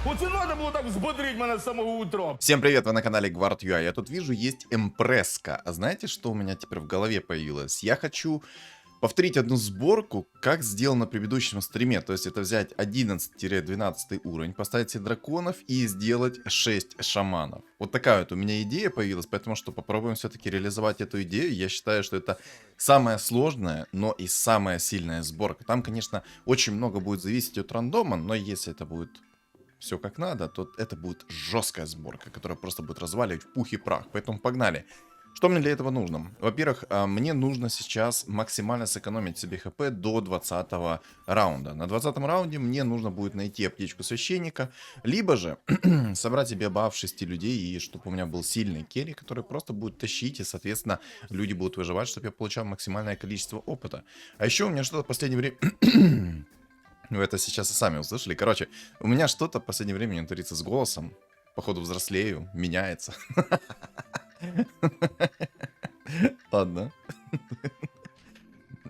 Оце надо було так взбодрить мене з самого утра. Всем привет, вы на канале Guard.ua. Я тут вижу, есть эмпреска. А знаете, что у меня теперь в голове появилось? Я хочу повторить одну сборку, как сделал на предыдущем стриме. То есть это взять 11-12 уровень, поставить себе драконов и сделать 6 шаманов. Вот такая вот у меня идея появилась, поэтому что попробуем все-таки реализовать эту идею. Я считаю, что это самая сложная, но и самая сильная сборка. Там, конечно, очень много будет зависеть от рандома, но если это будет все как надо, то это будет жесткая сборка, которая просто будет разваливать в пух и прах. Поэтому погнали. Что мне для этого нужно? Во-первых, мне нужно сейчас максимально сэкономить себе хп до 20 раунда. На 20 раунде мне нужно будет найти аптечку священника, либо же собрать себе баф 6 людей, и чтобы у меня был сильный керри, который просто будет тащить, и, соответственно, люди будут выживать, чтобы я получал максимальное количество опыта. А еще у меня что-то в последнее время... Вы это сейчас и сами услышали. Короче, у меня что-то в последнее время не творится с голосом. Походу взрослею, меняется. Ладно.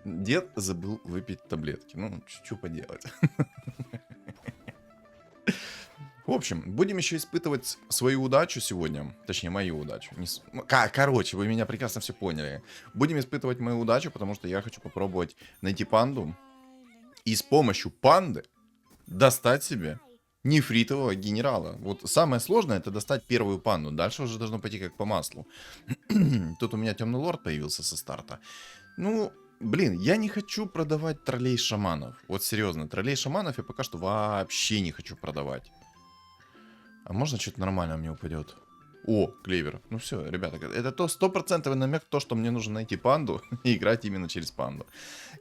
Дед забыл выпить таблетки. Ну, что поделать. В общем, будем еще испытывать свою удачу сегодня. Точнее, мою удачу. Короче, вы меня прекрасно все поняли. Будем испытывать мою удачу, потому что я хочу попробовать найти панду. И с помощью панды достать себе нефритового генерала. Вот самое сложное — это достать первую панду. Дальше уже должно пойти как по маслу. Тут у меня темный лорд появился со старта. Ну, блин, я не хочу продавать троллей шаманов. Вот серьезно, троллей шаманов я пока что вообще не хочу продавать. А можно что-то нормальное мне упадет? О, клевер. Ну все, ребята, это то 100% намек то, что мне нужно найти панду и играть именно через панду.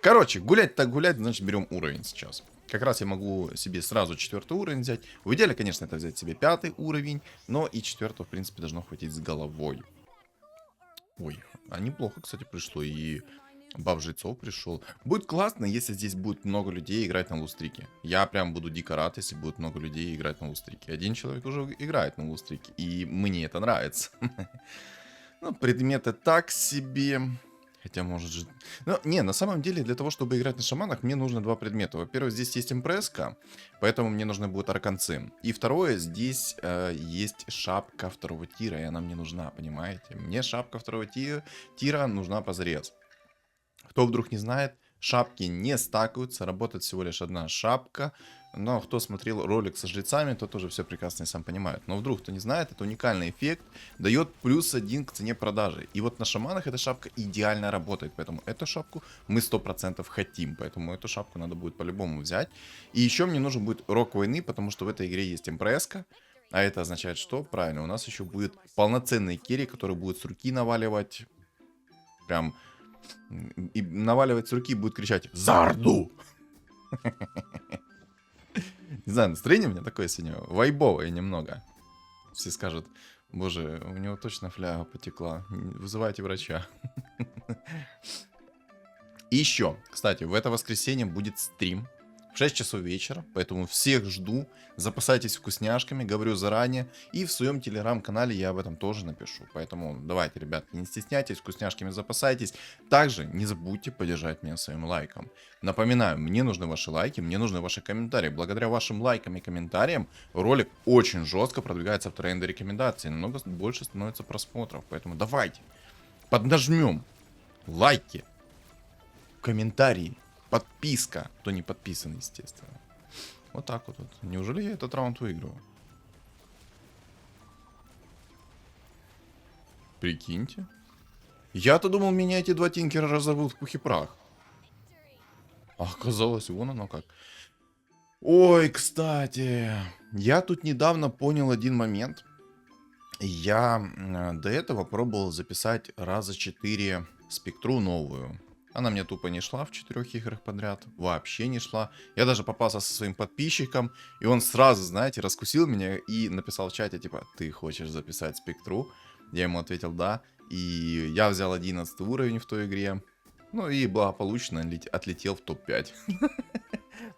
Короче, гулять так гулять, значит берем уровень сейчас. Как раз я могу себе сразу 4-й уровень взять. В идеале, конечно, это взять себе 5-й уровень, но и 4-го, в принципе, должно хватить с головой. Ой, а неплохо, кстати, пришло, и баф жрецов пришел. Будет классно, если здесь будет много людей играть на лустрике. Я прям буду дико рад, если будет много людей играть на лустрике. Один человек уже играет на лустрике, и мне это нравится. Ну, предметы так себе. Хотя, может же... Ну, не, на самом деле, для того, чтобы играть на шаманах, мне нужно два предмета. Во-первых, здесь есть импреска, поэтому мне нужны будут арканцы. И второе, здесь есть шапка второго тира, и она мне нужна, понимаете? Мне шапка второго тира нужна позарез. Кто вдруг не знает, шапки не стакаются, работает всего лишь одна шапка. Но кто смотрел ролик со жрецами, тот тоже все прекрасно и сам понимает. Но вдруг кто не знает, это уникальный эффект, дает +1 к цене продажи. И вот на шаманах эта шапка идеально работает, поэтому эту шапку мы 100% хотим. Поэтому эту шапку надо будет по-любому взять. И еще мне нужен будет рок войны, потому что в этой игре есть импреска. А это означает что? Правильно, у нас еще будет полноценный керри, который будет с руки наваливать. Прям... И наваливать с руки будет кричать «Зарду!». Не знаю, настроение у меня такое сегодня вайбовое немного. Все скажут: боже, у него точно фляга потекла, вызывайте врача. И еще, кстати, в это воскресенье будет стрим в 6 часов вечера, поэтому всех жду, запасайтесь вкусняшками, говорю заранее, и в своем телеграм-канале я об этом тоже напишу, поэтому давайте, ребятки, не стесняйтесь, вкусняшками запасайтесь, также не забудьте поддержать меня своим лайком. Напоминаю, мне нужны ваши лайки, мне нужны ваши комментарии, благодаря вашим лайкам и комментариям ролик очень жестко продвигается в тренды рекомендаций, намного больше становится просмотров, поэтому давайте, поднажмем лайки, комментарии, подписка, кто не подписан, естественно. Вот так вот. Неужели я этот раунд выигрываю? Прикиньте. Я-то думал, меня эти два тинкера разорвут в пух и прах. А оказалось, вон оно как. Ой, кстати. Я тут недавно понял один момент. Я до этого пробовал записать раза 4 спектру новую. Она мне тупо не шла в 4 играх подряд. Вообще не шла. Я даже попался со своим подписчиком. И он сразу, знаете, раскусил меня и написал в чате, типа, ты хочешь записать спектру? Я ему ответил да. И я взял 11 уровень в той игре. Ну и благополучно отлетел в топ-5.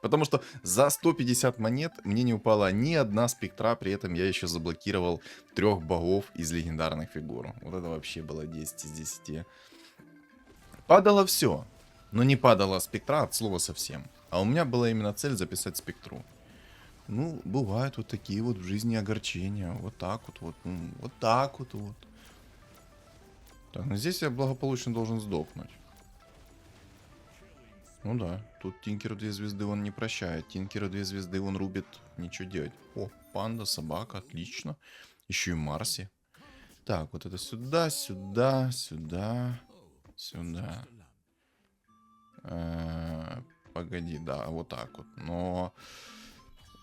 Потому что за 150 монет мне не упала ни одна спектра. При этом я еще заблокировал 3 богов из легендарных фигур. Вот это вообще было 10 из 10. Падало все, но не падала спектра от слова совсем. А у меня была именно цель записать спектру. Ну, бывают вот такие вот в жизни огорчения. Вот так вот, вот так вот, вот. Так, ну здесь я благополучно должен сдохнуть. Ну да, тут Тинкеру 2 звезды он не прощает. Тинкеру 2 звезды он рубит, ничего делать. О, панда, собака, отлично. Еще и Марси. Так, вот это сюда, сюда, сюда, сюда. Погоди, да, вот так вот. Но...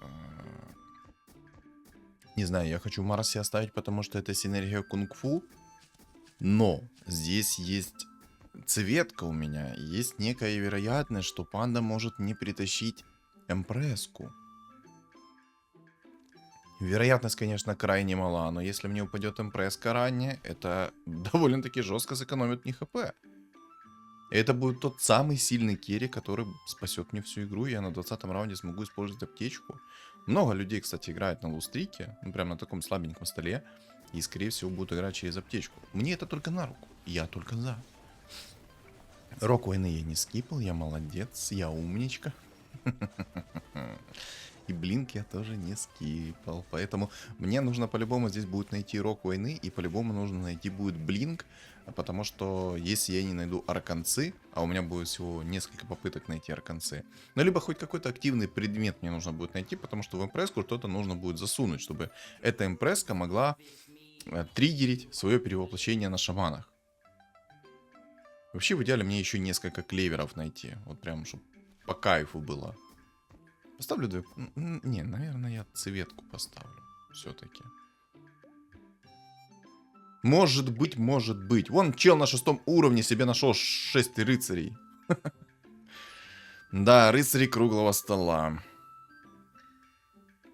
э, Не знаю, я хочу Марси оставить, потому что это синергия кунг-фу. Но здесь есть цветка у меня. Есть некая вероятность, что панда может не притащить эмпреску. Вероятность, конечно, крайне мала, но если мне упадет эмпреска ранее, это довольно-таки жестко сэкономит мне хп. И это будет тот самый сильный керри, который спасет мне всю игру, и я на 20 раунде смогу использовать аптечку. Много людей, кстати, играет на лустрике, ну прям на таком слабеньком столе, и скорее всего будут играть через аптечку. Мне это только на руку, я только за. Рок войны я не скипал, я молодец, я умничка. И блинк я тоже не скипал. Поэтому мне нужно по-любому здесь будет найти рок войны. И по-любому нужно найти будет блинк. Потому что если я не найду арканцы, а у меня будет всего несколько попыток найти арканцы, ну либо хоть какой-то активный предмет мне нужно будет найти, потому что в импресску что-то нужно будет засунуть, чтобы эта импресска могла триггерить свое перевоплощение на шаманах. Вообще в идеале мне еще несколько клеверов найти. Вот прям, чтобы по кайфу было. Поставлю 2... Не, наверное, я цветку поставлю. Все-таки. Может быть, может быть. Вон чел на 6 уровне себе нашел 6 рыцарей. Да, рыцари круглого стола.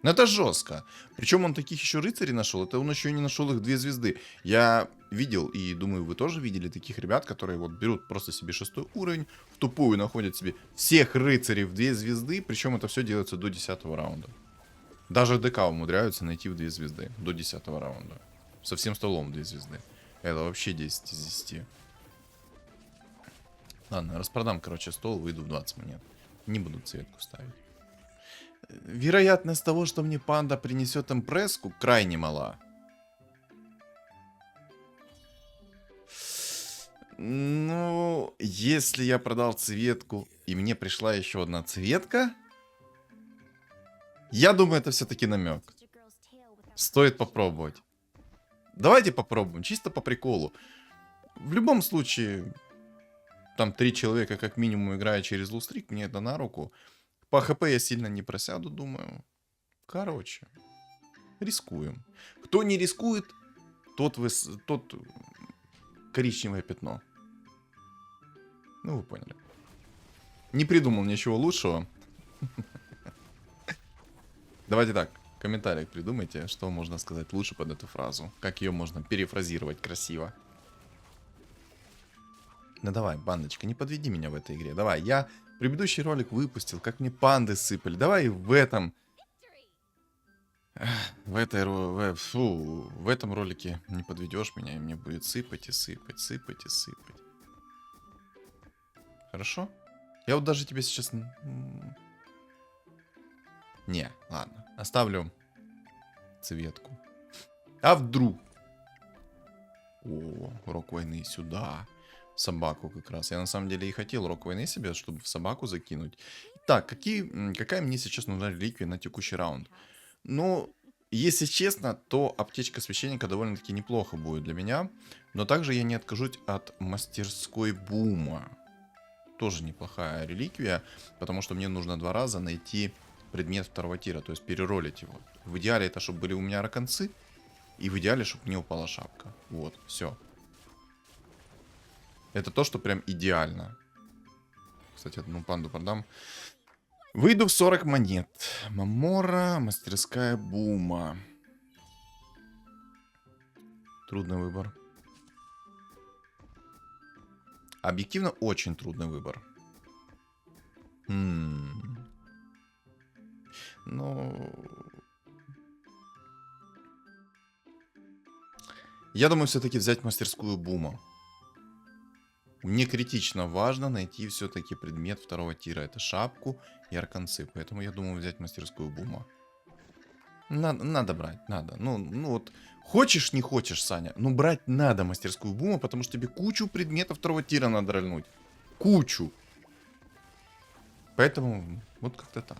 Но это жестко. Причем он таких еще рыцарей нашел. Это он еще и не нашел их 2 звезды. Я видел, и думаю, вы тоже видели таких ребят, которые вот берут просто себе 6 уровень, в тупую находят себе всех рыцарей в 2 звезды. Причем это все делается до 10 раунда. Даже ДК умудряются найти в 2 звезды до 10 раунда. Со всем столом 2 звезды. Это вообще 10 из 10. Ладно, распродам, короче, стол, выйду в 20 монет. Не буду цветку ставить. Вероятность того, что мне панда принесет импреску, крайне мала. Ну, если я продал цветку, и мне пришла еще одна цветка, я думаю, это все-таки намек. Стоит попробовать. Давайте попробуем, чисто по приколу. В любом случае, там 3 человека как минимум играя через лустрик, мне это на руку. По ХП я сильно не просяду, думаю. Короче, рискуем. Кто не рискует, тот коричневое пятно. Ну, вы поняли. Не придумал ничего лучшего. Давайте так, в комментариях придумайте, что можно сказать лучше под эту фразу. Как ее можно перефразировать красиво. Ну давай, бандочка, не подведи меня в этой игре. Давай, я предыдущий ролик выпустил, как мне панды сыпали. Давай в этом... В этом ролике не подведешь меня, и мне будет сыпать и сыпать, сыпать и сыпать. Хорошо? Я вот даже тебе сейчас... Не, ладно. Оставлю цветку. А вдруг? О, рок войны сюда. Собаку как раз. Я на самом деле и хотел рок войны себе, чтобы в собаку закинуть. Так, какая мне сейчас нужна реликвия на текущий раунд? Ну, если честно, то аптечка священника довольно-таки неплохо будет для меня. Но также я не откажусь от мастерской бума. Тоже неплохая реликвия, потому что мне нужно 2 раза найти предмет 2-го тира, то есть переролить его. В идеале это, чтобы были у меня раконцы, и в идеале, чтобы мне упала шапка. Вот, все. Это то, что прям идеально. Кстати, одну панду продам. Выйду в 40 монет. Мамора, мастерская бума. Трудный выбор. Объективно, очень трудный выбор. Ну... Я думаю, все-таки взять мастерскую бума. Мне критично важно найти все-таки предмет 2-го тира. Это шапку и арканцы. Поэтому я думаю взять мастерскую бума. Надо брать, надо. Ну вот, хочешь, не хочешь, Саня, ну брать надо мастерскую бума, потому что тебе кучу предметов второго тира надо рольнуть. Кучу. Поэтому вот как-то так.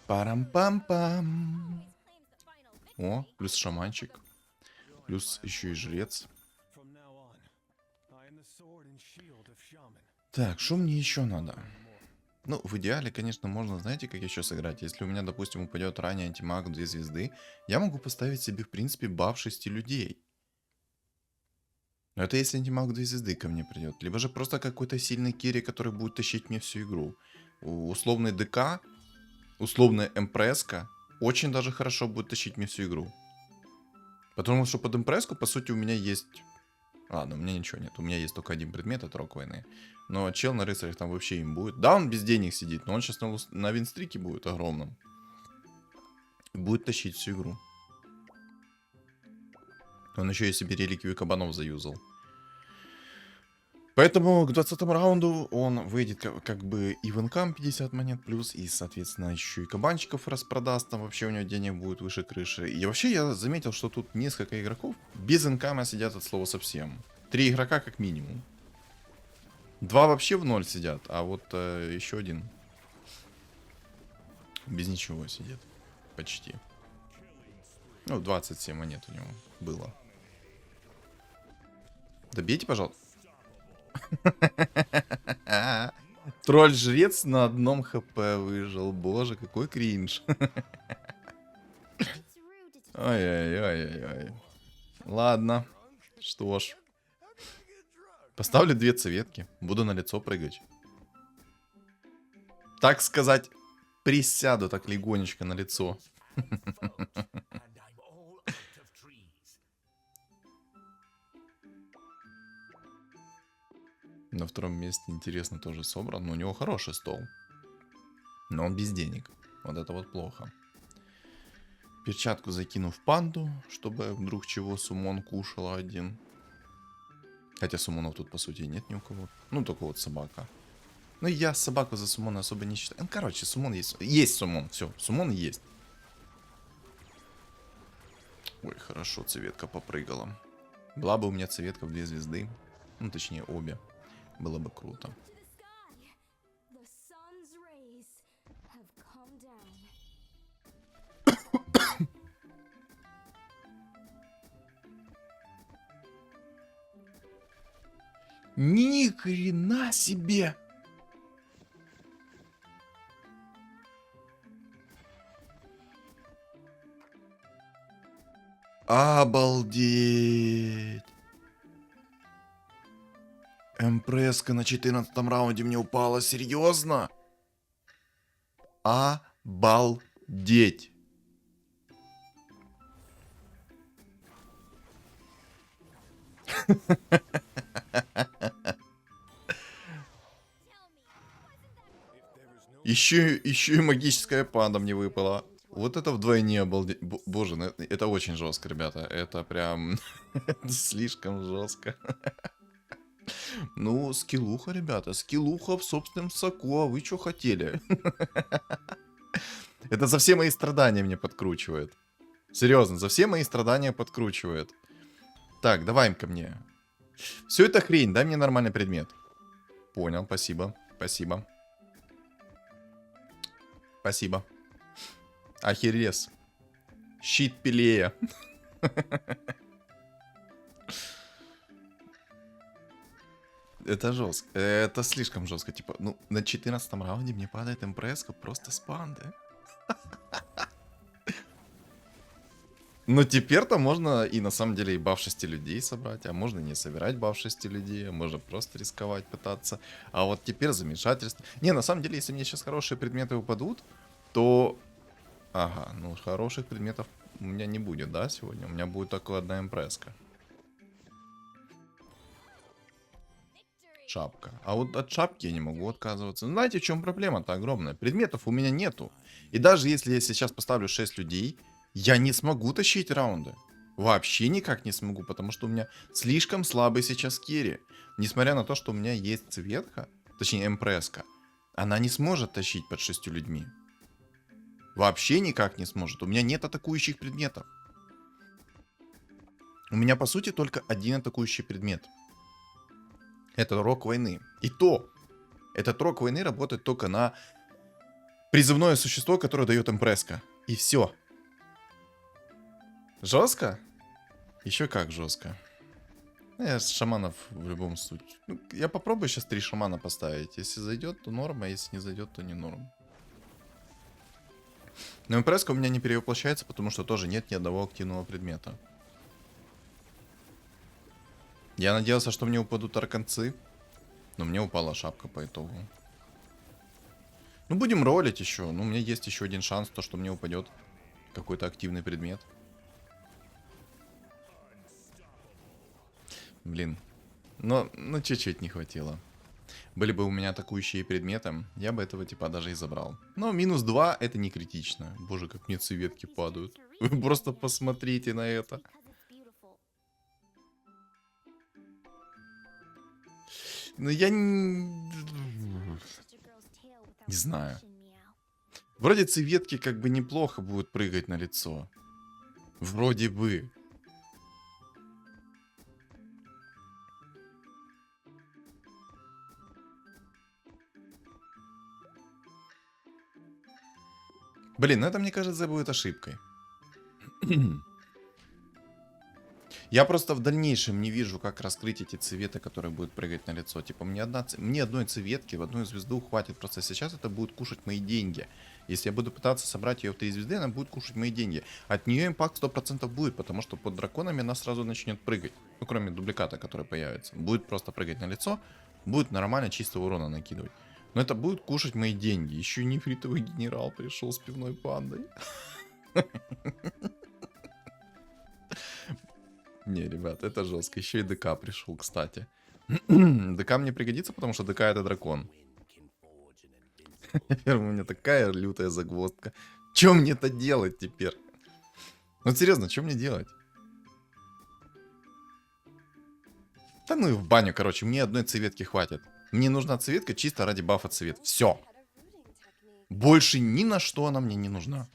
Парам-пам-пам. О, плюс шаманчик. Плюс еще и жрец. Так, что мне еще надо? Ну, в идеале, конечно, можно, знаете, как еще сыграть? Если у меня, допустим, упадет ранее антимаг 2 звезды, я могу поставить себе, в принципе, баф 6 людей. Но это если антимаг 2 звезды ко мне придет. Либо же просто какой-то сильный керри, который будет тащить мне всю игру. Условный ДК, условная МПСка очень даже хорошо будет тащить мне всю игру. Потому что под МПСку, по сути, у меня есть... Ладно, у меня ничего нет. У меня есть только один предмет, это Рок Войны. Но чел на рыцарях там вообще им будет. Да, он без денег сидит, но он сейчас на винстрике будет огромном. Будет тащить всю игру. Он еще и себе реликвию кабанов заюзал. Поэтому к 20 раунду он выйдет как бы и в инкам 50 монет плюс, и, соответственно, еще и кабанчиков распродаст, там вообще у него денег будет выше крыши. И вообще я заметил, что тут несколько игроков без инкама сидят от слова совсем. 3 игрока как минимум. 2 вообще в 0 сидят, а вот еще один без ничего сидит. Почти. Ну, 27 монет у него было. Добейте, пожалуйста. Тролль-жрец на одном хп выжил. Боже, какой кринж. Ой-ой-ой-ой-ой. Ладно. Что ж. Поставлю 2 цветки. Буду на лицо прыгать. Так сказать, присяду так легонечко на лицо. На втором месте, интересно, тоже собран. Но у него хороший стол. Но он без денег. Вот это вот плохо. Перчатку закину в панду, чтобы вдруг чего сумон кушала один. Хотя сумонов тут, по сути, нет ни у кого. Ну, только вот собака. Ну, я собаку за сумона особо не считаю. Ну, короче, сумон есть. Есть сумон. Все, сумон есть. Ой, хорошо, цветка попрыгала. Была бы у меня цветка в 2 звезды. Ну, точнее, обе. Было бы круто. Ни хрена себе! Обалдеть! МПСка на 14 раунде мне упала, серьезно? Обалдеть! Еще и магическая панда мне выпала. Вот это вдвойне обалдеть. Боже, ну это очень жестко, ребята. Это прям слишком жестко. Ну, скиллуха, ребята. Скиллуха в собственном соку. А вы что хотели? Это за все мои страдания мне подкручивает. Серьезно, за все мои страдания подкручивает. Так, давай ко мне. Все это хрень, дай мне нормальный предмет. Понял, спасибо. Спасибо. Спасибо. Ахиллес. Щит Пелея. Это жестко. Это слишком жестко. Типа, ну, на 14 раунде мне падает МПСка просто с панды. Ну, теперь-то можно и на самом деле и баф 6 людей собрать, а можно не собирать баф 6 людей, а можно просто рисковать, пытаться. А вот теперь замешательство. Не, на самом деле, если мне сейчас хорошие предметы упадут, то... Ага, ну, хороших предметов у меня не будет, да, сегодня? У меня будет только одна импресска. Шапка. А вот от шапки я не могу отказываться. Знаете, в чем проблема-то огромная? Предметов у меня нету. И даже если я сейчас поставлю 6 людей, я не смогу тащить раунды. Вообще никак не смогу, потому что у меня слишком слабый сейчас керри. Несмотря на то, что у меня есть цветка, точнее МПСка, она не сможет тащить под 6 людьми. Вообще никак не сможет. У меня нет атакующих предметов. У меня, по сути, только один атакующий предмет. Это рок войны. И то, этот рок войны работает только на призывное существо, которое дает импреска. И все. Жестко? Еще как жестко. Я с шаманов в любом случае. Ну, я попробую сейчас 3 шамана поставить. Если зайдет, то норм, а если не зайдет, то не норм. Но импреска у меня не перевоплощается, потому что тоже нет ни одного активного предмета. Я надеялся, что мне упадут арканцы, но мне упала шапка по итогу. Ну, будем ролить еще. Ну, у меня есть еще один шанс, то, что мне упадет какой-то активный предмет. Блин. Но, ну, чуть-чуть не хватило. Были бы у меня атакующие предметы, я бы этого типа даже и забрал. Но минус 2 это не критично. Боже, как мне цветки падают. Вы просто посмотрите на это. Ну, я не знаю. Вроде цветки как бы неплохо будут прыгать на лицо. Вроде бы. Блин, ну это, мне кажется, будет ошибкой. Я просто в дальнейшем не вижу, как раскрыть эти цветы, которые будут прыгать на лицо. Типа, мне одной цветки в одну звезду хватит. Просто сейчас это будет кушать мои деньги. Если я буду пытаться собрать ее в 3 звезды, она будет кушать мои деньги. От нее импакт 100% будет, потому что под драконами она сразу начнет прыгать. Ну, кроме дубликата, который появится. Будет просто прыгать на лицо, будет нормально чистого урона накидывать. Но это будет кушать мои деньги. Еще и нефритовый генерал пришел с пивной пандой. Не, ребят, это жестко. Еще и ДК пришел, кстати. ДК мне пригодится, потому что ДК это дракон. Теперь у меня такая лютая загвоздка. Че мне-то делать теперь? Ну серьезно, что мне делать? Да ну и в баню, короче, мне одной цветки хватит. Мне нужна цветка чисто ради бафа цвет. Все. Больше ни на что она мне не нужна.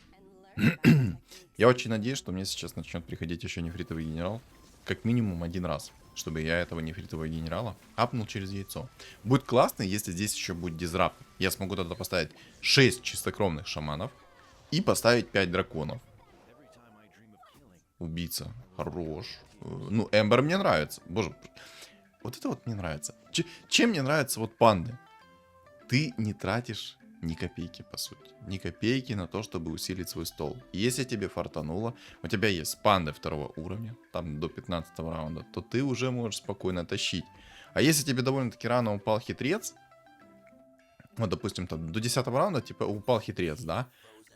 Я очень надеюсь, что мне сейчас начнет приходить еще нефритовый генерал. Как минимум 1 раз. Чтобы я этого нефритового генерала апнул через яйцо. Будет классно, если здесь еще будет дизрапт. Я смогу тогда поставить 6 чистокровных шаманов. И поставить 5 драконов. Убийца. Хорош. Ну, Эмбер мне нравится. Боже. Вот это вот мне нравится. Чем мне нравятся вот панды? Ты не тратишь ни копейки, по сути. Ни копейки на то, чтобы усилить свой стол. Если тебе фартануло, у тебя есть панды 2 уровня, там до 15 раунда, то ты уже можешь спокойно тащить. А если тебе довольно-таки рано упал хитрец, вот, допустим, там, до 10 раунда, типа, упал хитрец, да,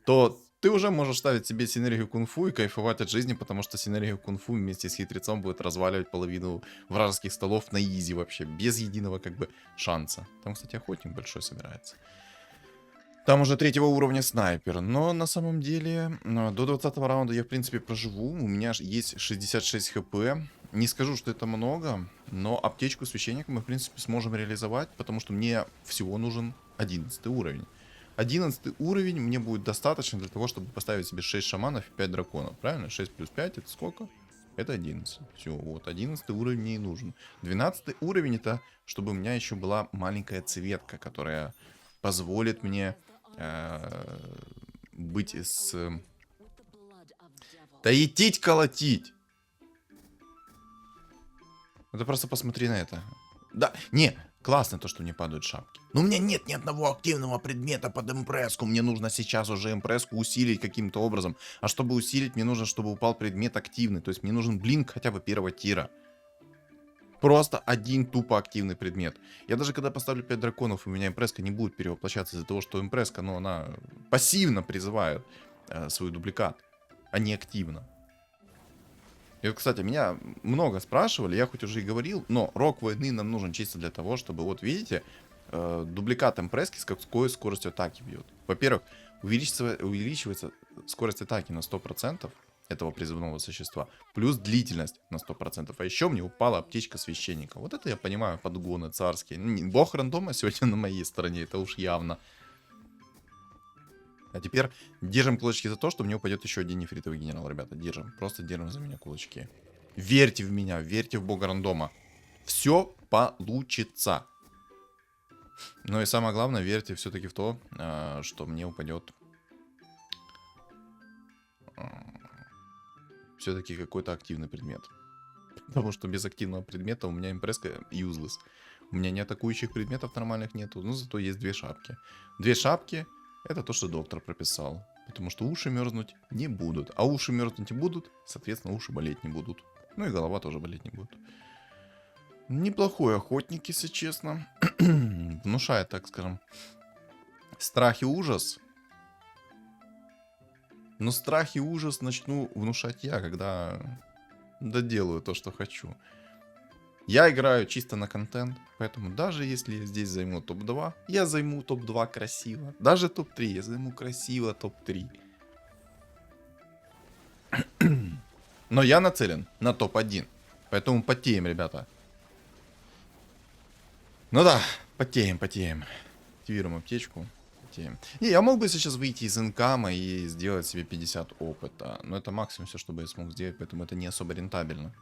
то ты уже можешь ставить себе синергию кунг-фу и кайфовать от жизни, потому что синергия кунг-фу вместе с хитрецом будет разваливать половину вражеских столов на изи вообще, без единого, как бы, шанса. Там, кстати, охотник большой собирается. Там уже 3 уровня снайпер, но на самом деле до 20 раунда я в принципе проживу, у меня есть 66 хп, не скажу, что это много, но аптечку священника мы в принципе сможем реализовать, потому что мне всего нужен 11 уровень. 11 уровень мне будет достаточно для того, чтобы поставить себе 6 шаманов и 5 драконов, правильно? 6 плюс 5 это сколько? Это 11. Все, вот 11 уровень мне и нужен. 12 уровень это, чтобы у меня еще была маленькая цветка, которая позволит мне быть с... Да идтить колотить! Это просто посмотри на это. Да, не, классно то, что мне падают шапки. Но у меня нет ни одного активного предмета под импреску. Мне нужно сейчас уже импреску усилить каким-то образом. А чтобы усилить, мне нужно, чтобы упал предмет активный. То есть мне нужен блинк хотя бы 1 тира. Просто один тупо активный предмет. Я даже когда поставлю 5 драконов, у меня импреска не будет перевоплощаться из-за того, что импреска, ну, она пассивно призывает свой дубликат, а не активно. И вот, кстати, меня много спрашивали, я хоть уже и говорил, но рок войны нам нужен чисто для того, чтобы, вот видите, дубликат импрески с какой скоростью атаки бьет. Во-первых, увеличивается скорость атаки на 100%. Этого призывного существа, плюс длительность на 100%. А еще мне упала аптечка священника. Вот это я понимаю, подгоны царские. Бог рандома сегодня на моей стороне, это уж явно. А теперь держим кулачки за то, что мне упадет еще один нефритовый генерал, ребята. Держим. Просто держим за меня кулачки. Верьте в меня, верьте в бога рандома. Все получится. Ну и самое главное, верьте все-таки в то, что мне упадет все-таки какой-то активный предмет. Потому что без активного предмета у меня импресска useless. У меня не атакующих предметов нормальных нету. Но зато есть две шапки. Две шапки — это то, что доктор прописал. Потому что уши мерзнуть не будут. А уши мерзнуть не будут, соответственно, уши болеть не будут. Ну и голова тоже болеть не будет. Неплохой охотник, если честно. Внушает, так скажем, страх и ужас. Но страх и ужас начну внушать я, когда доделаю то, что хочу. Я играю чисто на контент, поэтому даже если я здесь займу топ-2, я займу топ-2 красиво. Даже топ-3 я займу красиво топ-3. Но я нацелен на топ-1. Поэтому потеем, ребята. Ну да, потеем. Активируем аптечку. Потеем. Не, я мог бы сейчас выйти из инкама и сделать себе 50 опыта. Но это максимум все, что бы я смог сделать, поэтому это не особо рентабельно.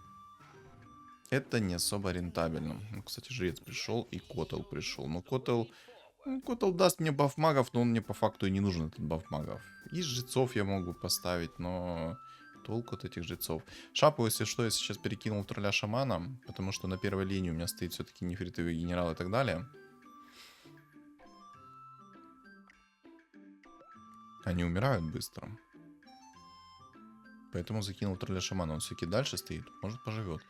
Это не особо рентабельно. Ну, кстати, жрец пришел и Котел пришел. Но Котел даст мне баф магов, но он мне по факту и не нужен, этот баф магов. И жрецов я могу поставить, но толку от этих жрецов. Шапу, если что, я сейчас перекинул в тролля шамана, потому что на первой линии у меня стоит все-таки нефритовый генерал и так далее. Они умирают быстро. Поэтому закинул тролля шамана. Он все-таки дальше стоит, может поживет.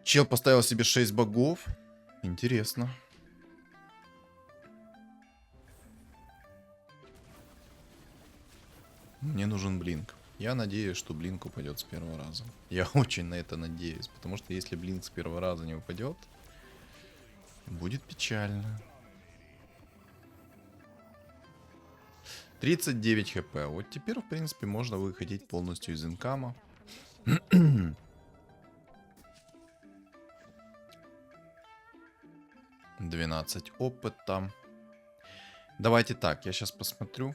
Чел поставил себе 6 богов. Интересно. Мне нужен блинк. Я надеюсь, что блинк упадет с первого раза. Я очень на это надеюсь. Потому что если блинк с первого раза не упадет, будет печально. 39 хп. Вот теперь, в принципе, можно выходить полностью из инкама. 12 опыта. Давайте так, я сейчас посмотрю.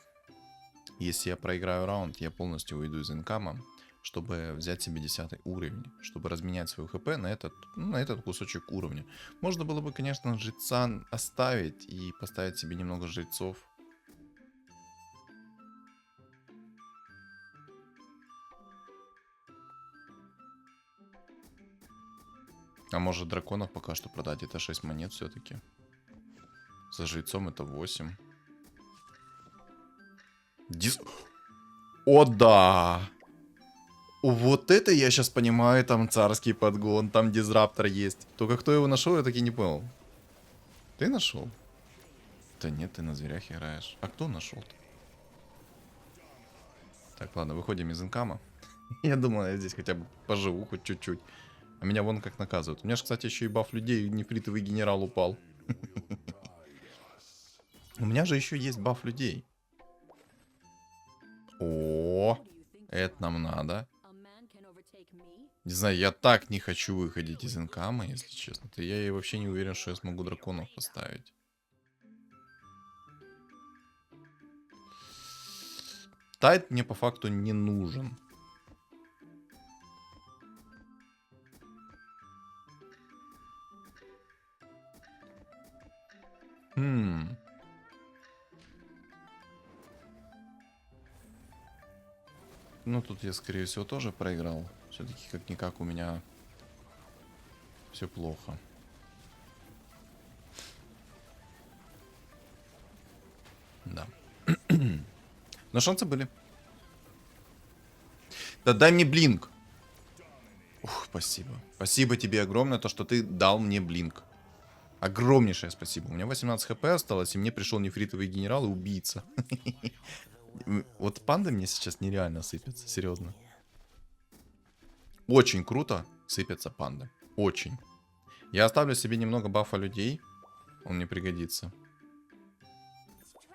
Если я проиграю раунд, я полностью выйду из инкама, чтобы взять себе 10 уровень, чтобы разменять свою хп на этот кусочек уровня. Можно было бы, конечно, жреца оставить и поставить себе немного жрецов. А может драконов пока что продать, это 6 монет все-таки. За жрецом это 8. О да! Вот это я сейчас понимаю, там царский подгон, там дизраптор есть. Только кто его нашел, я таки не понял. Ты нашел? Да нет, ты на зверях играешь. А кто нашел-то? Так, ладно, выходим из инкама. Я думал, я здесь хотя бы поживу хоть чуть-чуть. А меня вон как наказывают. У меня же, кстати, еще и баф людей, нефритовый генерал упал. У меня же еще есть баф людей. О, это нам надо. Не знаю, я так не хочу выходить из инкама, если честно. То я и вообще не уверен, что я смогу драконов поставить. Тайт мне по факту не нужен. Ну, тут я, скорее всего, тоже проиграл. Все-таки, как-никак, у меня все плохо. Да. Но шансы были. Да дай мне блинк. Ух, спасибо. Спасибо тебе огромное, то, что ты дал мне блинк. Огромнейшее спасибо. У меня 18 хп осталось, и мне пришел нефритовый генерал и убийца. Вот панды мне сейчас нереально сыпятся, серьезно. Очень круто сыпятся панды. Очень. Я оставлю себе немного бафа людей. Он мне пригодится.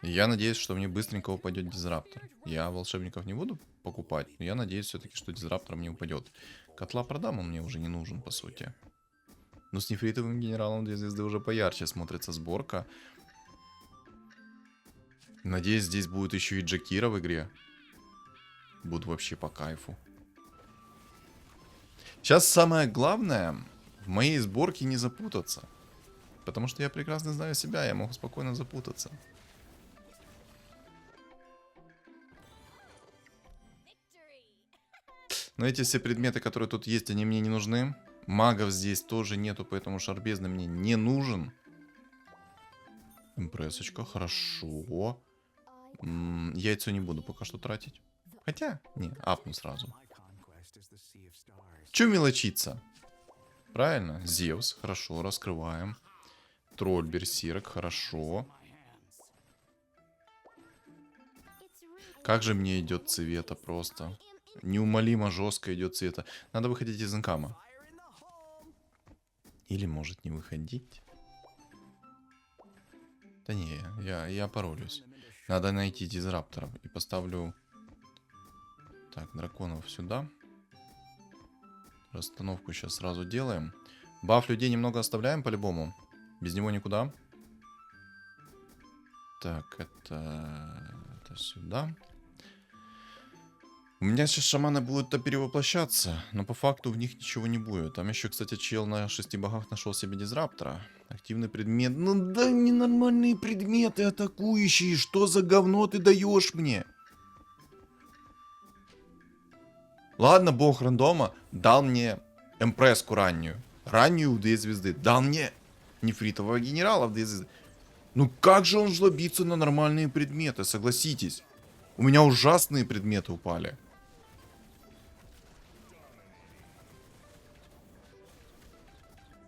И я надеюсь, что мне быстренько упадет дизраптор. Я волшебников не буду покупать, но я надеюсь все-таки, что дизраптор мне упадет. Котла продам, он мне уже не нужен, по сути. Но с нефритовым генералом 2 звезды уже поярче смотрится сборка. Надеюсь, здесь будет еще и Джакира в игре. Буду вообще по кайфу. Сейчас самое главное в моей сборке не запутаться. Потому что я прекрасно знаю себя, я могу спокойно запутаться. Но эти все предметы, которые тут есть, они мне не нужны. Магов здесь тоже нету, поэтому шар бездны мне не нужен. Импрессочка, хорошо. Яйцо не буду пока что тратить. Хотя, не, апну сразу. Че мелочиться? Правильно, Зевс, хорошо, раскрываем. Тролль, берсерк, хорошо. Как же мне идет цвета просто. Неумолимо жестко идет цвета. Надо выходить из инкама. Или может не выходить? Да не, я поролюсь. Надо найти дизрапторов. И поставлю... Так, драконов сюда. Расстановку сейчас сразу делаем. Баф людей немного оставляем по-любому. Без него никуда. Так, это сюда. У меня сейчас шаманы будут перевоплощаться, но по факту в них ничего не будет. Там еще, кстати, чел на 6 богах нашел себе дизраптора. Активный предмет. Ну дай мне нормальные предметы атакующие. Что за говно ты даешь мне? Ладно, бог рандома дал мне эмпресску раннюю. Раннюю у 2 звезды. Дал мне нефритового генерала в 2 звезды. Ну как же он жлобится на нормальные предметы, согласитесь. У меня ужасные предметы упали.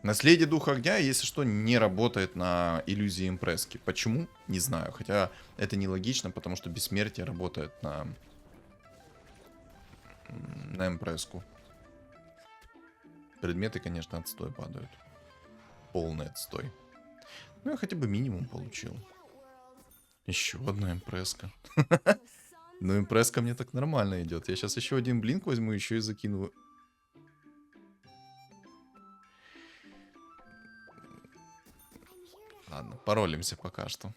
Наследие Духа Огня, если что, не работает на иллюзии импресски. Почему? Не знаю. Хотя это нелогично, потому что бессмертие работает на импресску. Предметы, конечно, отстой падают. Полный отстой. Ну, я хотя бы минимум получил. Еще одна импресска. Ну, импресска мне так нормально идет. Я сейчас еще один блинк возьму, еще и закину. Ладно, паролимся пока что.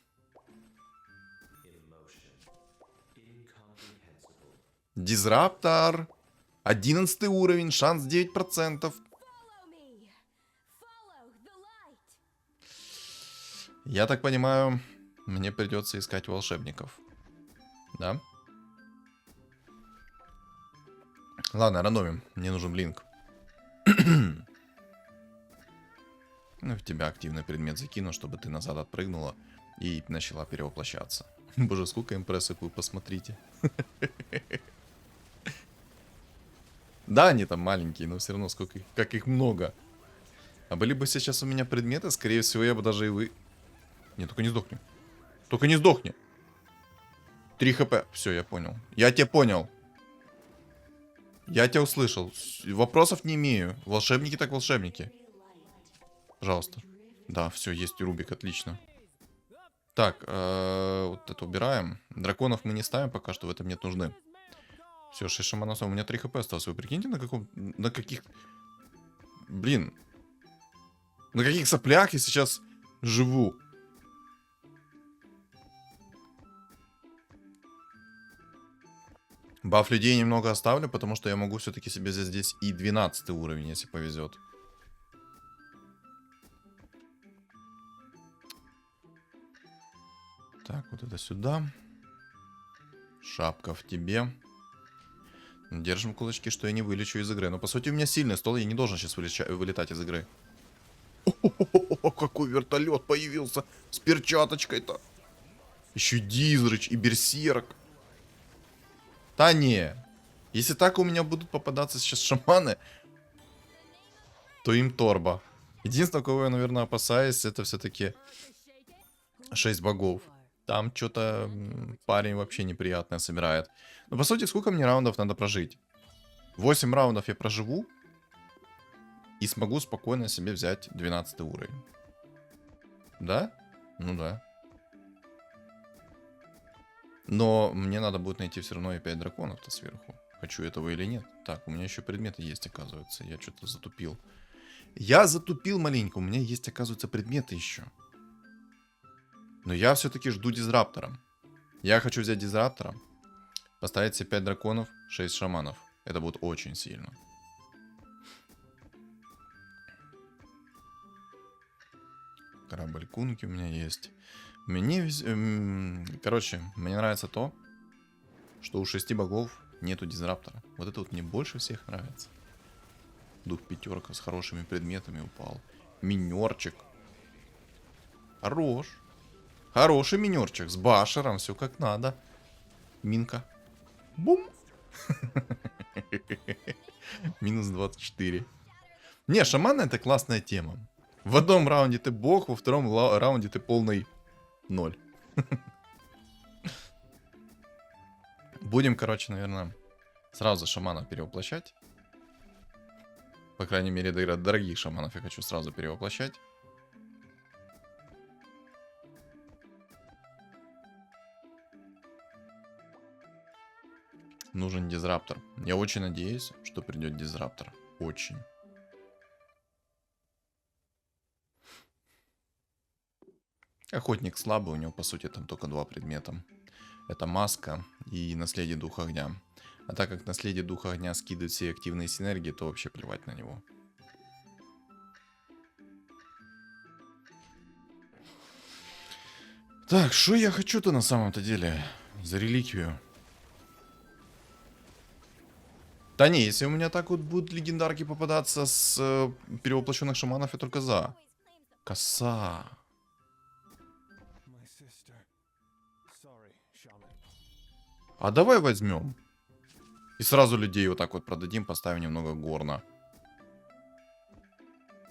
Дизраптор. 11 уровень, шанс 9%. Я так понимаю, мне придется искать волшебников. Да? Ладно, рандомим. Мне нужен блинк. Ну, в тебя активный предмет закину, чтобы ты назад отпрыгнула и начала перевоплощаться. Боже, сколько импрессов вы посмотрите. Да, они там маленькие, но все равно сколько их, как их много. А были бы сейчас у меня предметы, скорее всего, я бы даже и вы... Не, только не сдохни. Только не сдохни. 3 хп. Все, я понял. Я тебя понял. Я тебя услышал. Вопросов не имею. Волшебники так волшебники. Пожалуйста. Да, все, есть Рубик, отлично. Так, вот это убираем. Драконов мы не ставим, пока что в этом нет нужды. Все, 6 шаманов. У меня 3 хп осталось. Вы прикиньте, на каких... Блин. На каких соплях я сейчас живу. Баф людей немного оставлю, потому что я могу все-таки себе здесь и 12 уровень, если повезет. Так, вот это сюда. Шапка в тебе. Держим кулачки, что я не вылечу из игры. Но по сути у меня сильный стол, я не должен сейчас вылетать из игры. О, какой вертолет появился с перчаточкой-то. Еще Дизрыч и Берсерк. Да не. Если так у меня будут попадаться сейчас шаманы, то им торба. Единственное, кого я, наверное, опасаюсь, это все-таки 6 богов. Там что-то парень вообще неприятное собирает. Но по сути, сколько мне раундов надо прожить? 8 раундов я проживу. И смогу спокойно себе взять 12 уровень. Да? Ну да. Но мне надо будет найти все равно и 5 драконов-то сверху. Хочу этого или нет. Так, у меня еще предметы есть, оказывается. Я что-то затупил. Я затупил маленько. У меня есть, оказывается, предметы еще. Но я все-таки жду дизраптора. Я хочу взять дизраптора, поставить себе 5 драконов, 6 шаманов. Это будет очень сильно. Корабль Кунки у меня есть. Короче, мне нравится то, что у 6 богов нету дизраптора. Вот это вот мне больше всех нравится. Дух пятерка с хорошими предметами упал. Минерчик. Хорош. Хороший минерчик. С башером. Все как надо. Минка. Бум. Минус 24. Не, шаманы это классная тема. В одном раунде ты бог, во втором раунде ты полный ноль. Будем, короче, наверное, сразу шамана перевоплощать. По крайней мере, дорогих шаманов я хочу сразу перевоплощать. Нужен дизраптор. Я очень надеюсь, что придет дизраптор. Очень. Охотник слабый, у него по сути там только 2 предмета. Это маска и наследие духа огня. А так как наследие духа огня скидывает все активные синергии, то вообще плевать на него. Так, что я хочу-то на самом-то деле? За реликвию. Да не, если у меня так вот будут легендарки попадаться с перевоплощенных шаманов, я только за. Коса. А давай возьмем. И сразу людей вот так вот продадим, поставим немного горна.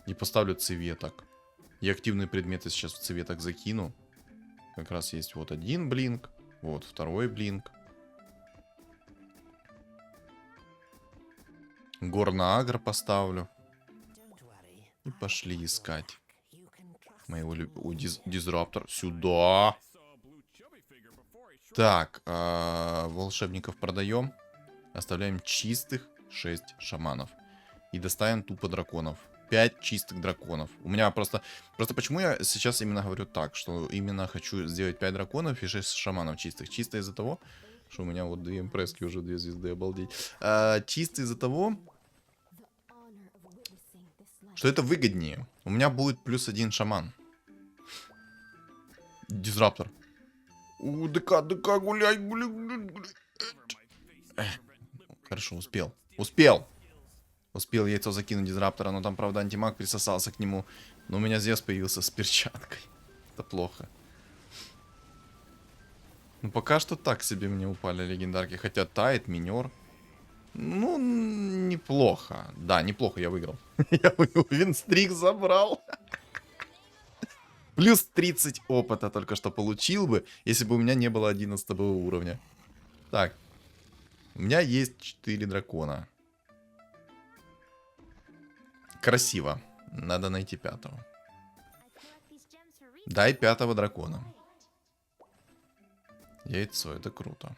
И поставлю цветок. Я активные предметы сейчас в цветок закину. Как раз есть вот один блинк, вот второй блинк. Горно-агро поставлю. И пошли искать. Моего дизраптора. Сюда. Так, волшебников продаем. Оставляем чистых 6 шаманов. И доставим тупо драконов. 5 чистых драконов. У меня просто почему я сейчас именно говорю так, что именно хочу сделать 5 драконов и 6 шаманов чистых. Чисто из-за того, что у меня вот 2 импресски, уже 2 звезды, обалдеть. Чисто из-за того, что это выгоднее. У меня будет плюс 1 шаман. Дизраптор. ДК, гуляй. Хорошо, успел. Успел яйцо закинуть дизраптора, но там, правда, антимаг присосался к нему. Но у меня Зевс появился с перчаткой. Это плохо. Ну, пока что так себе мне упали легендарки. Хотя Тайт, Минер. Ну, неплохо. Да, неплохо, я выиграл. Я винстрик забрал. Плюс 30 опыта только что получил бы, если бы у меня не было 11 уровня. Так. У меня есть 4 дракона. Красиво. Надо найти 5-го. Дай 5-го дракона. Яйцо, это круто.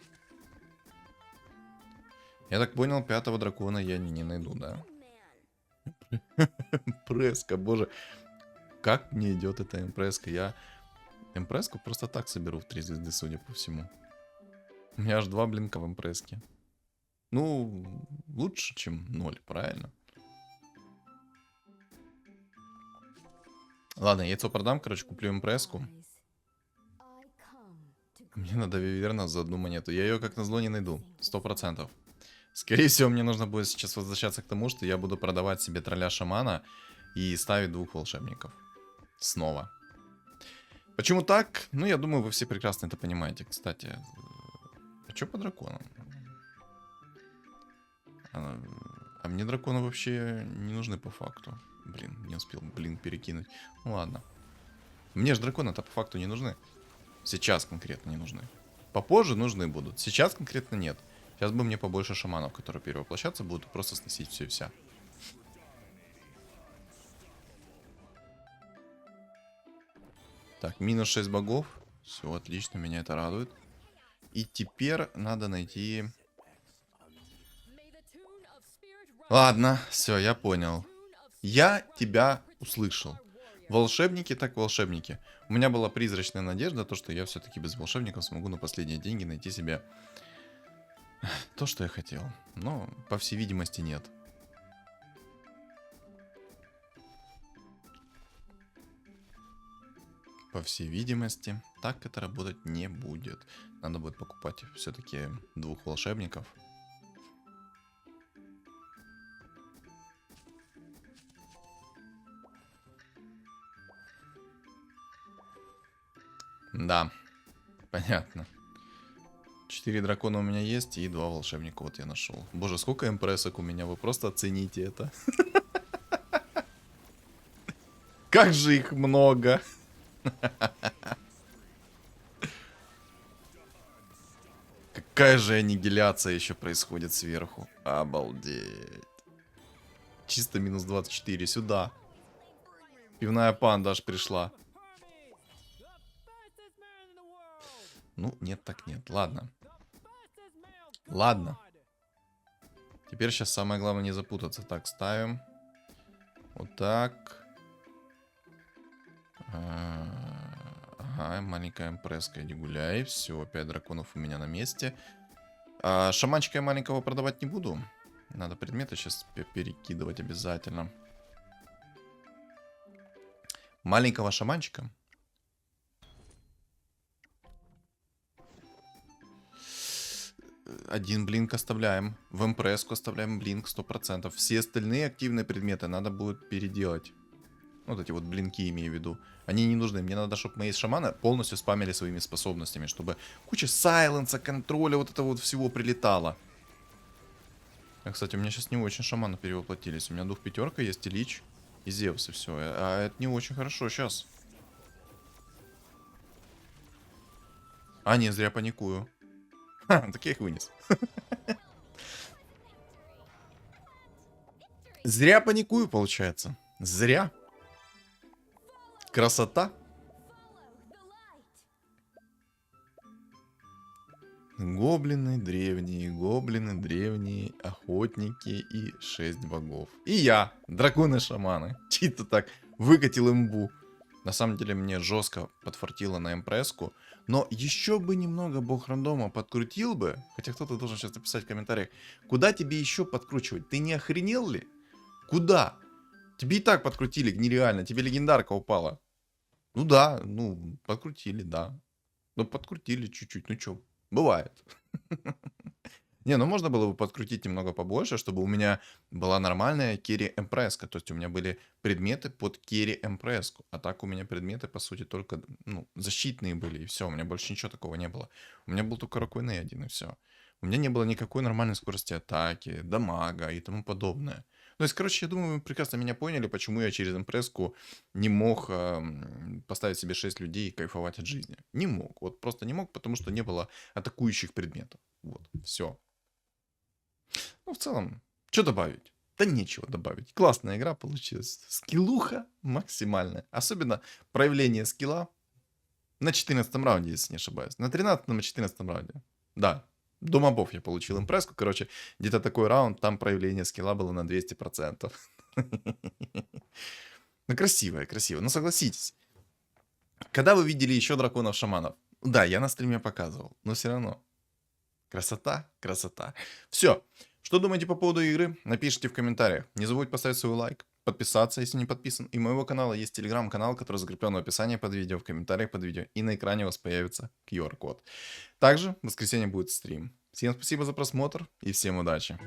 Я так понял, 5-го дракона я не найду, да? Импреска, боже. Как мне идет эта импреска? Я импреску просто так соберу в 3 звезды, судя по всему. У меня аж 2 блинка в импреске. Ну, лучше, чем 0, правильно? Ладно, яйцо продам, короче, куплю импреску. Мне надо Виверна за 1 монету. Я ее, как назло, не найду. 100%. Скорее всего, мне нужно будет сейчас возвращаться к тому, что я буду продавать себе тролля-шамана и ставить 2 волшебников. Снова. Почему так? Ну, я думаю, вы все прекрасно это понимаете. Кстати, а что по драконам? А мне драконы вообще не нужны по факту. Блин, не успел, перекинуть. Ну ладно. Мне же драконы-то по факту не нужны. Сейчас конкретно не нужны. Попозже нужны будут. Сейчас конкретно нет. Сейчас бы мне побольше шаманов, которые перевоплощаться будут, и просто сносить все и вся. Так, минус 6 богов. Все, отлично, меня это радует. И теперь надо найти... Ладно, все, я понял. Я тебя услышал. Волшебники так волшебники. У меня была призрачная надежда, то, что я все-таки без волшебников смогу на последние деньги найти себе то, что я хотел. Но, по всей видимости, нет. По всей видимости, так это работать не будет. Надо будет покупать все-таки 2 волшебников. Да, понятно. 4 дракона у меня есть и 2 волшебника вот я нашел. Боже, сколько импрессок у меня, вы просто оцените это. Как же их много. Какая же аннигиляция еще происходит сверху. Обалдеть. Чисто минус 24 сюда. Пивная панда аж пришла. Ну, нет, так нет. Ладно. Ладно. Теперь сейчас самое главное не запутаться. Так, ставим. Вот так. Ага, маленькая импресска, иди гуляй. Все, 5 драконов у меня на месте. Шаманчика я маленького продавать не буду. Надо предметы сейчас перекидывать обязательно. Маленького шаманчика. Один блинк оставляем. В импресску оставляем блинк 100%. Все остальные активные предметы надо будет переделать. Вот эти вот блинки имею в виду. Они не нужны. Мне надо, чтобы мои шаманы полностью спамили своими способностями. Чтобы куча сайленса, контроля, вот этого вот всего прилетало. Кстати, у меня сейчас не очень шаманы перевоплотились. У меня 2 пятерка есть, и Лич, и Зевс, и все. А это не очень хорошо сейчас. А, не, зря паникую. Ха, так я их вынес. Зря паникую, получается. Зря. Красота. Гоблины древние охотники и 6 богов. И я, драконы-шаманы. Чисто так выкатил имбу. На самом деле мне жестко подфартило на импресску. Но еще бы немного бог рандома подкрутил бы. Хотя кто-то должен сейчас написать в комментариях. Куда тебе еще подкручивать? Ты не охренел ли? Куда? Тебе и так подкрутили нереально. Тебе легендарка упала. Ну да, ну подкрутили, да. Ну подкрутили чуть-чуть. Ну чё, бывает. Не, ну можно было бы подкрутить немного побольше, чтобы у меня была нормальная керри эмпресска. То есть у меня были предметы под керри эмпресску. А так у меня предметы, по сути, только защитные были. И все, у меня больше ничего такого не было. У меня был только Роквейн один, и все. У меня не было никакой нормальной скорости атаки, дамага и тому подобное. То есть, короче, я думаю, вы прекрасно меня поняли, почему я через импресску не мог поставить себе 6 людей и кайфовать от жизни. Не мог. Вот просто не мог, потому что не было атакующих предметов. Вот, все. Ну, в целом, что добавить? Да нечего добавить. Классная игра получилась. Скиллуха максимальная. Особенно проявление скилла на 14 раунде, если не ошибаюсь. На 13 и 14 раунде. Да. До мобов я получил импресску. Короче, где-то такой раунд, там проявление скилла было на 200%. Ну, красивая, красиво. Ну, согласитесь. Когда вы видели еще драконов-шаманов? Да, я на стриме показывал, но все равно. Красота, красота. Все. Что думаете по поводу игры? Напишите в комментариях. Не забудьте поставить свой лайк, подписаться, если не подписан. И у моего канала есть телеграм-канал, который закреплен в описании под видео, в комментариях под видео. И на экране у вас появится QR-код. Также в воскресенье будет стрим. Всем спасибо за просмотр и всем удачи.